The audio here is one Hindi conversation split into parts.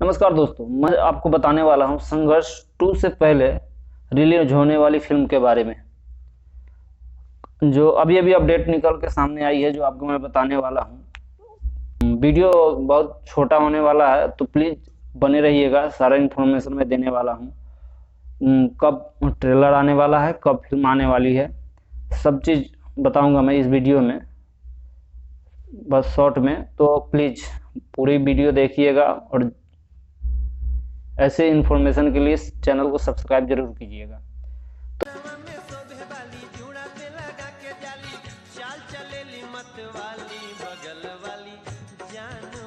नमस्कार दोस्तों, मैं आपको बताने वाला हूं संघर्ष 2 से पहले रिलीज होने वाली फिल्म के बारे में, जो अभी अभी अपडेट निकल के सामने आई है, जो आपको मैं बताने वाला हूं। वीडियो बहुत छोटा होने वाला है, तो प्लीज़ बने रहिएगा। सारा इन्फॉर्मेशन मैं देने वाला हूं। कब ट्रेलर आने वाला है, कब फिल्म आने वाली है, सब चीज़ बताऊंगा मैं इस वीडियो में, बस शॉर्ट में। तो प्लीज़ पूरी वीडियो देखिएगा और ऐसे इन्फॉर्मेशन के लिए चैनल को सब्सक्राइब जरूर कीजिएगा।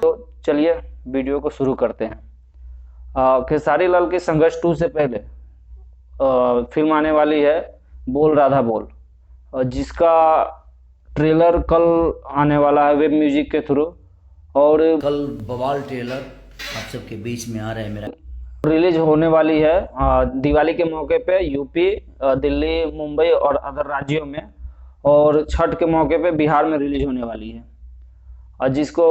तो चलिए वीडियो को शुरू करते हैं। खेसारी लाल के संघर्ष 2 से पहले फिल्म आने वाली है बोल राधा बोल, जिसका ट्रेलर कल आने वाला है वेब म्यूजिक के थ्रू, और कल बवाल ट्रेलर आप सबके बीच में आ रहा है मेरा। रिलीज होने वाली है दिवाली के मौके पे यूपी, दिल्ली, मुंबई और अदर राज्यों में, और छठ के मौके पे बिहार में रिलीज होने वाली है। और जिसको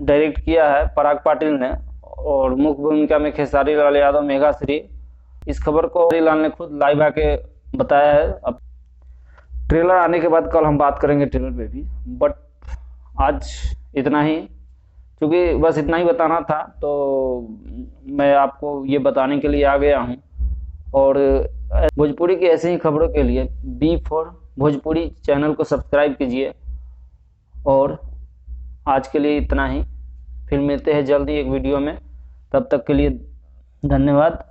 डायरेक्ट किया है पराग पाटिल ने, और मुख्य भूमिका में खेसारी लाल यादव, मेघाश्री। इस खबर को खेसारी लाल ने खुद लाइव आके बताया है। अब ट्रेलर आने के बाद कल हम बात करेंगे ट्रेलर पे भी, बट आज इतना ही, क्योंकि बस इतना ही बताना था, तो मैं आपको ये बताने के लिए आ गया हूँ। और भोजपुरी की ऐसी ही खबरों के लिए B4 भोजपुरी चैनल को सब्सक्राइब कीजिए। और आज के लिए इतना ही, फिर मिलते हैं जल्दी एक वीडियो में। तब तक के लिए धन्यवाद।